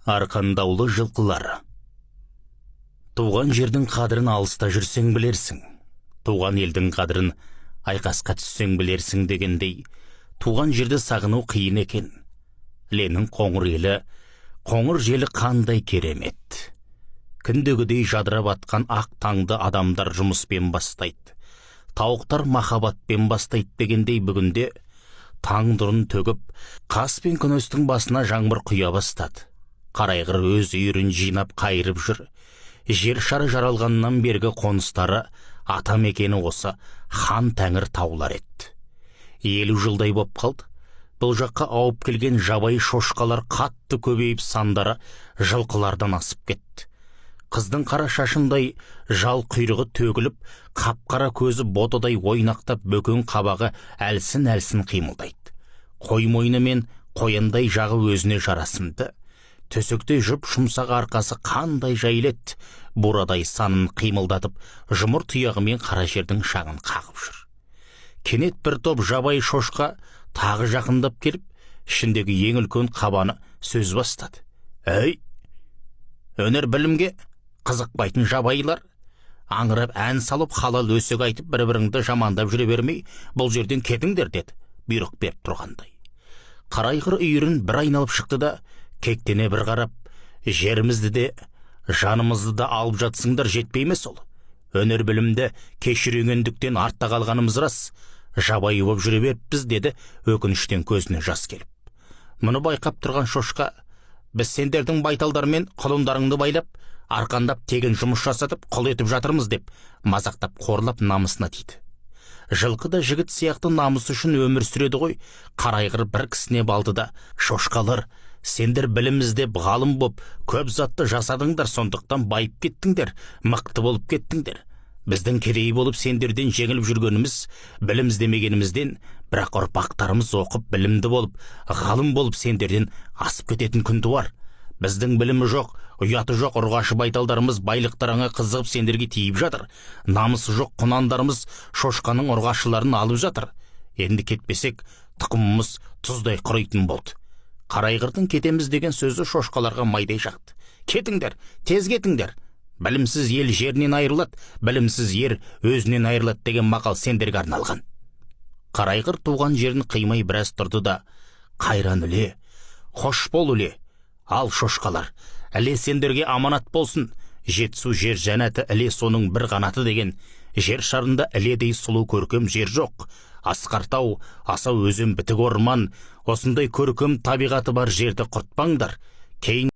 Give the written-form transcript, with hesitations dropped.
Арқандаулы жылқылар. Туған жердің қадірін алыста жүрсең білерсің, туған елдің қадірін айқасқа түссең білерсің дегендей, туған жерді сағыну қиын екен. Ленің қоңыр елі, қоңыр желі қандай керемет. Күндегідей жадырап атқан ақ таңды адамдар жұмыспен бастайды. Тауықтар махаббатпен бастайды дегендей, бүгінде таң нұрын төгіп, қас пен күнөстің басына жаңбыр құя бастады. Қарайғыр өз үйірін жинап қайырып жүр. Жер шары жаралғаннан бергі қоныстары ата мекені осы хан тәңір таулар еді. 50 жылдай боп қалды. Бұл жаққа ауып келген жабайы шошқалар қатты көбейіп, сандары жылқылардан асып кетті. Қыздың қара шашындай жал құйрығы төгіліп, қап-қара көзі ботадай ойнақтап, бөкен қабағы әлсін-әлсін қимылдайды. Қой мойны мен қояндай жағы өзіне жарасымды. Төсекте жұп жұмсақ арқасы қандай жайлет, бурадай санын қимылдатып, жұмыр тұяғымен қара жердің шағын қағып жүр. Кенет бір топ жабайы шошқа тағы жақындап келіп, ішіндегі ең үлкен қабаны сөз бастады. «Әй, өнер білімге қызықпайтын жабайылар, аңырап ән салып, халал өсек айтып, бір-біріңді жамандап жүре бермей, бұл жерден кетіңдер» деді, бұйрық беріп тұрғандай. Қарайғыр үйірін бір айналып шықты да, кектене бір қарап, «Жерімізді де, жанымызды да алып жатсыңдар, жетпей ме сол? Өнер білімді кешіргендіктен артта қалғанымыз рас, жабайы боп жүре беріппіз» деді, өкініштен көзіне жас келіп. Мұны байқап тұрған шошқа, «Біз сендердің байталдармен құлындарыңды байлап, арқандап тегін жұмыс жасатып, құл етіп жатырмыз» деп мазақтап, қорлап намысына тиді. Жылқы да жігіт сияқты намысы үшін өмір сүреді ғой. Қарайғыр бір кісіне балды да, «Шошқалар, сендер білімізде ғалым боп, көп затты жасадыңдар, сондықтан байып кеттіңдер, мықты болып кеттіңдер. Біздің кедей болып сендерден жеңіліп жүргеніміз, білім іздемегенімізден, бірақ ұрпақтарымыз оқып, білімді болып, ғалым болып сендерден асып кететін күн туар. Біздің білімі жоқ, ұяты жоқ ұрғашы байталдарымыз байлықтарыңа қызығып сендерге тиіп жатыр. Намысы жоқ құнандарымыз шошқаның ұрғашыларын алып жатыр. Енді кетпесек, тұқымымыз тұздай құрайтын болды». Қарайғырдың «кетеміз» деген сөзі шошқаларға майдай жақты. «Кетіңдер, тез кетіңдер. Білімсіз ел жерінен айырылады, білімсіз ер өзінен айырылады» деген мақал сендерге арналған. Қарайғыр туған жерін қимай біраз тұрды да, «Қайран үле, хош бол үле. Ал шошқалар, іле сендерге аманат болсын. Жетісу жер жәннаты, іле соның бір қанаты» деген. Жер шарында іледей сұлу көркем жер жоқ. Асқартау, асау өзен, бітік орман, осындай көркем табиғаты бар жерді құртпаңдар. Кейін